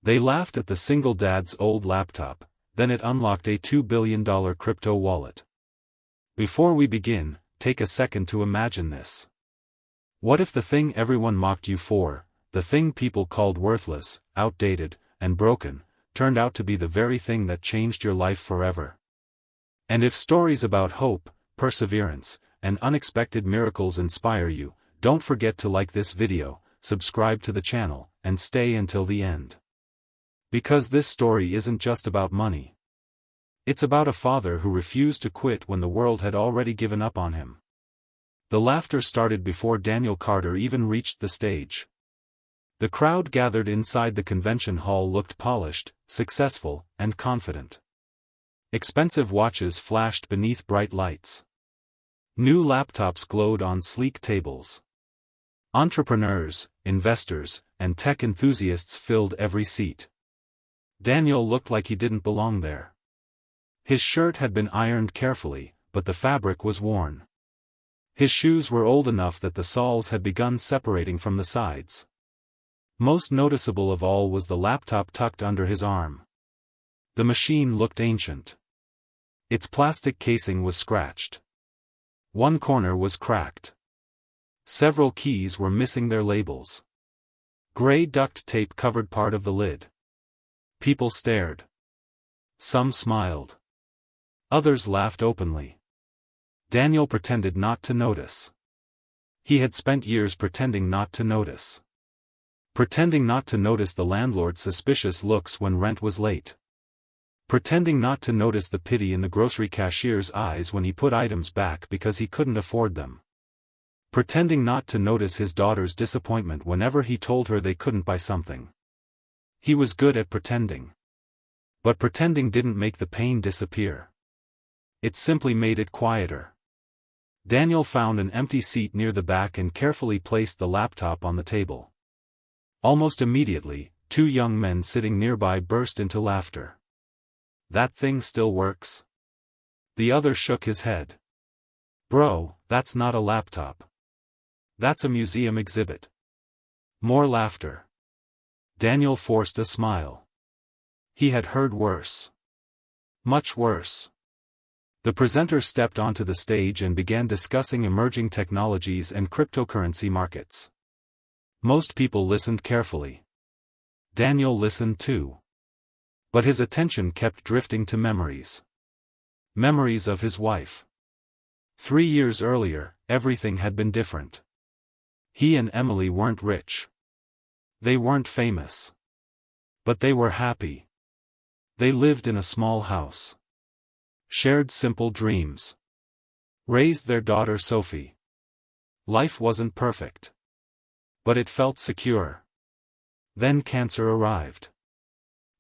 They laughed at the single dad's old laptop, then it unlocked a $2 billion crypto wallet. Before we begin, take a second to imagine this. What if the thing everyone mocked you for, the thing people called worthless, outdated, and broken, turned out to be the very thing that changed your life forever? And if stories about hope, perseverance, and unexpected miracles inspire you, don't forget to like this video, subscribe to the channel, and stay until the end. Because this story isn't just about money. It's about a father who refused to quit when the world had already given up on him. The laughter started before Daniel Carter even reached the stage. The crowd gathered inside the convention hall looked polished, successful, and confident. Expensive watches flashed beneath bright lights. New laptops glowed on sleek tables. Entrepreneurs, investors, and tech enthusiasts filled every seat. Daniel looked like he didn't belong there. His shirt had been ironed carefully, but the fabric was worn. His shoes were old enough that the soles had begun separating from the sides. Most noticeable of all was the laptop tucked under his arm. The machine looked ancient. Its plastic casing was scratched. One corner was cracked. Several keys were missing their labels. Gray duct tape covered part of the lid. People stared. Some smiled. Others laughed openly. Daniel pretended not to notice. He had spent years pretending not to notice. Pretending not to notice the landlord's suspicious looks when rent was late. Pretending not to notice the pity in the grocery cashier's eyes when he put items back because he couldn't afford them. Pretending not to notice his daughter's disappointment whenever he told her they couldn't buy something. He was good at pretending. But pretending didn't make the pain disappear. It simply made it quieter. Daniel found an empty seat near the back and carefully placed the laptop on the table. Almost immediately, two young men sitting nearby burst into laughter. "That thing still works?" The other shook his head. "Bro, that's not a laptop. That's a museum exhibit." More laughter. Daniel forced a smile. He had heard worse. Much worse. The presenter stepped onto the stage and began discussing emerging technologies and cryptocurrency markets. Most people listened carefully. Daniel listened too. But his attention kept drifting to memories. Memories of his wife. 3 years earlier, everything had been different. He and Emily weren't rich. They weren't famous. But they were happy. They lived in a small house. Shared simple dreams. Raised their daughter Sophie. Life wasn't perfect. But it felt secure. Then cancer arrived.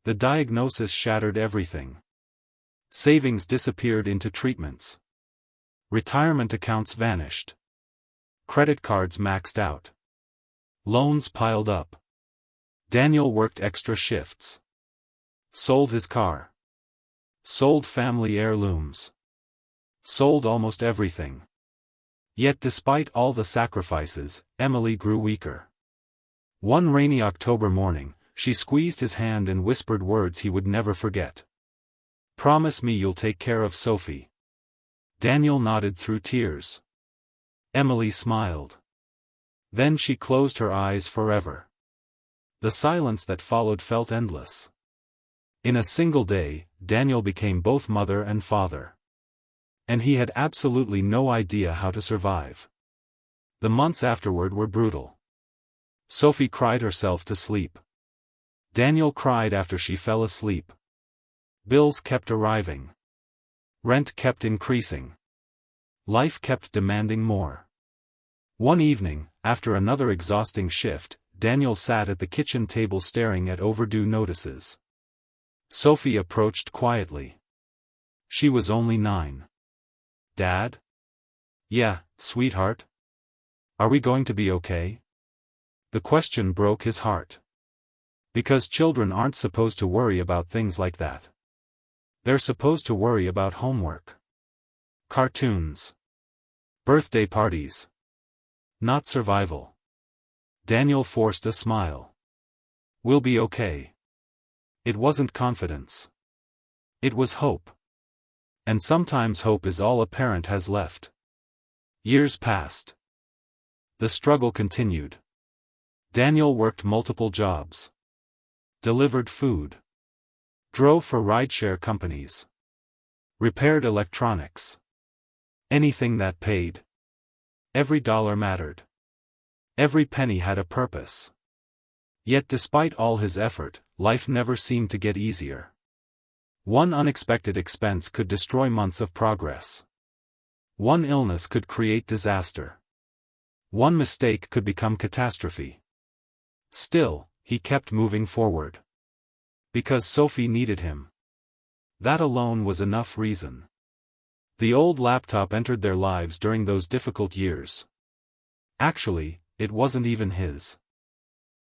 The diagnosis shattered everything. Savings disappeared into treatments. Retirement accounts vanished. Credit cards maxed out. Loans piled up. Daniel worked extra shifts. Sold his car. Sold family heirlooms. Sold almost everything. Yet despite all the sacrifices, Emily grew weaker. One rainy October morning, she squeezed his hand and whispered words he would never forget. "Promise me you'll take care of Sophie." Daniel nodded through tears. Emily smiled. Then she closed her eyes forever. The silence that followed felt endless. In a single day, Daniel became both mother and father. And he had absolutely no idea how to survive. The months afterward were brutal. Sophie cried herself to sleep. Daniel cried after she fell asleep. Bills kept arriving. Rent kept increasing. Life kept demanding more. One evening, after another exhausting shift, Daniel sat at the kitchen table staring at overdue notices. Sophie approached quietly. She was only 9. "Dad?" "Yeah, sweetheart? Are we going to be okay?" The question broke his heart. Because children aren't supposed to worry about things like that. They're supposed to worry about homework. Cartoons. Birthday parties. Not survival. Daniel forced a smile. "We'll be okay. It wasn't confidence. It was hope. And sometimes hope is all a parent has left. Years passed. The struggle continued. Daniel worked multiple jobs. Delivered food. Drove for rideshare companies. Repaired electronics. Anything that paid. Every dollar mattered. Every penny had a purpose. Yet despite all his effort, life never seemed to get easier. One unexpected expense could destroy months of progress. One illness could create disaster. One mistake could become catastrophe. Still, he kept moving forward. Because Sophie needed him. That alone was enough reason. The old laptop entered their lives during those difficult years. Actually, it wasn't even his.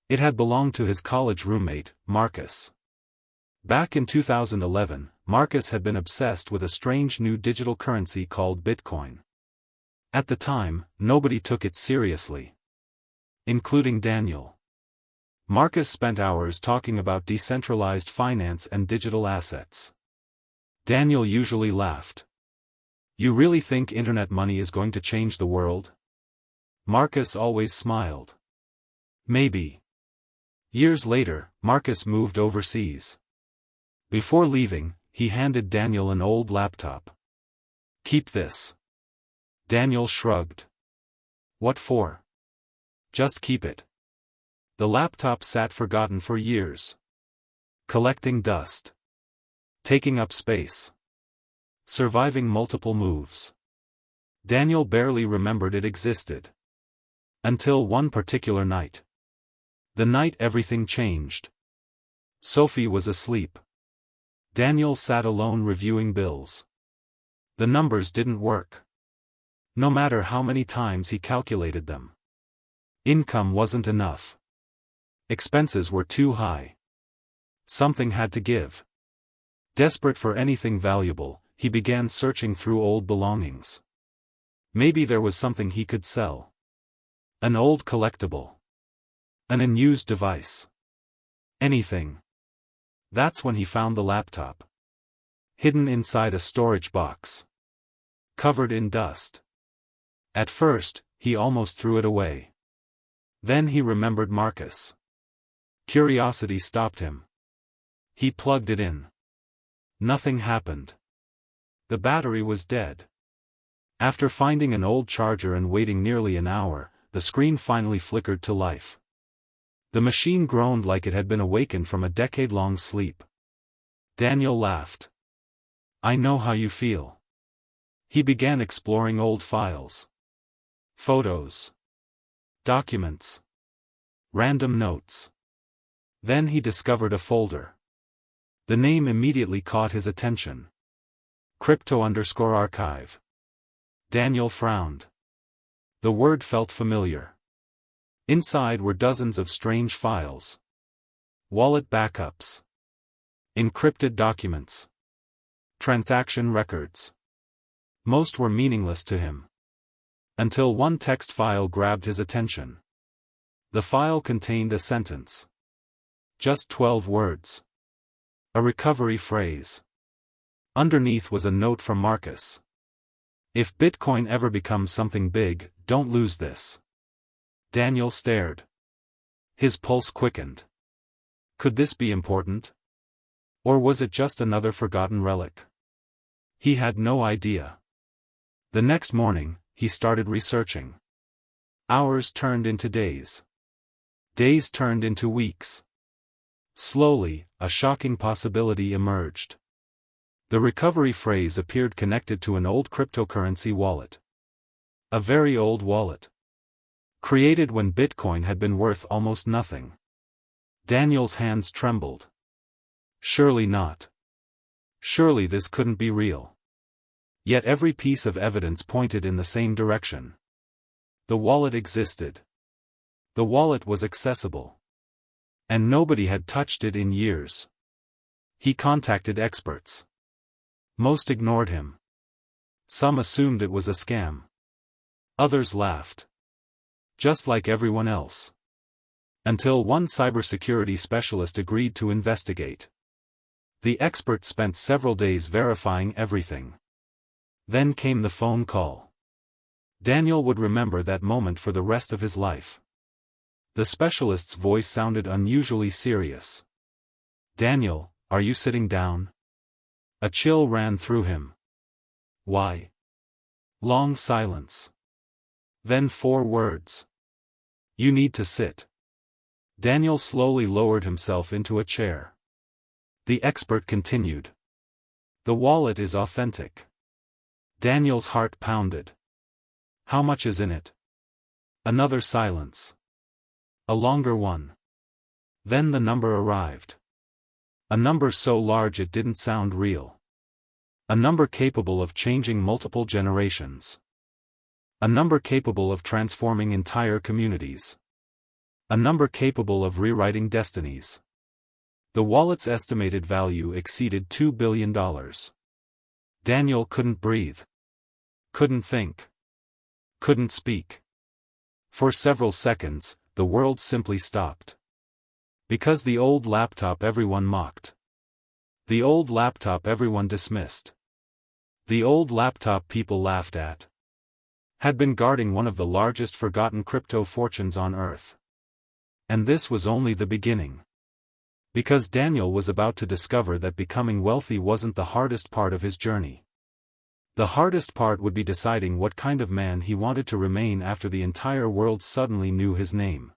It had belonged to his college roommate, Marcus. Back in 2011, Marcus had been obsessed with a strange new digital currency called Bitcoin. At the time, nobody took it seriously. Including Daniel. Marcus spent hours talking about decentralized finance and digital assets. Daniel usually laughed. "You really think internet money is going to change the world?" Marcus always smiled. "Maybe." Years later, Marcus moved overseas. Before leaving, he handed Daniel an old laptop. "Keep this." Daniel shrugged. "What for?" "Just keep it." The laptop sat forgotten for years. Collecting dust. Taking up space. Surviving multiple moves. Daniel barely remembered it existed. Until one particular night. The night everything changed. Sophie was asleep. Daniel sat alone reviewing bills. The numbers didn't work. No matter how many times he calculated them. Income wasn't enough. Expenses were too high. Something had to give. Desperate for anything valuable, he began searching through old belongings. Maybe there was something he could sell. An old collectible. An unused device. Anything. That's when he found the laptop. Hidden inside a storage box. Covered in dust. At first, he almost threw it away. Then he remembered Marcus. Curiosity stopped him. He plugged it in. Nothing happened. The battery was dead. After finding an old charger and waiting nearly an hour, the screen finally flickered to life. The machine groaned like it had been awakened from a decade-long sleep. Daniel laughed. "I know how you feel." He began exploring old files. Photos. Documents. Random notes. Then he discovered a folder. The name immediately caught his attention. Crypto_archive. Daniel frowned. The word felt familiar. Inside were dozens of strange files. Wallet backups. Encrypted documents. Transaction records. Most were meaningless to him. Until one text file grabbed his attention. The file contained a sentence. Just 12 words. A recovery phrase. Underneath was a note from Marcus. "If Bitcoin ever becomes something big, don't lose this." Daniel stared. His pulse quickened. Could this be important? Or was it just another forgotten relic? He had no idea. The next morning, he started researching. Hours turned into days. Days turned into weeks. Slowly, a shocking possibility emerged. The recovery phrase appeared connected to an old cryptocurrency wallet. A very old wallet. Created when Bitcoin had been worth almost nothing. Daniel's hands trembled. Surely not. Surely this couldn't be real. Yet every piece of evidence pointed in the same direction. The wallet existed. The wallet was accessible. And nobody had touched it in years. He contacted experts. Most ignored him. Some assumed it was a scam. Others laughed. Just like everyone else. Until one cybersecurity specialist agreed to investigate. The expert spent several days verifying everything. Then came the phone call. Daniel would remember that moment for the rest of his life. The specialist's voice sounded unusually serious. "Daniel, are you sitting down?" A chill ran through him. "Why?" Long silence. Then 4 words. "You need to sit." Daniel slowly lowered himself into a chair. The expert continued. "The wallet is authentic." Daniel's heart pounded. "How much is in it?" Another silence. A longer one. Then the number arrived. A number so large it didn't sound real. A number capable of changing multiple generations. A number capable of transforming entire communities. A number capable of rewriting destinies. The wallet's estimated value exceeded $2 billion. Daniel couldn't breathe. Couldn't think. Couldn't speak. For several seconds, the world simply stopped. Because the old laptop everyone mocked. The old laptop everyone dismissed. The old laptop people laughed at. Had been guarding one of the largest forgotten crypto fortunes on Earth. And this was only the beginning. Because Daniel was about to discover that becoming wealthy wasn't the hardest part of his journey. The hardest part would be deciding what kind of man he wanted to remain after the entire world suddenly knew his name.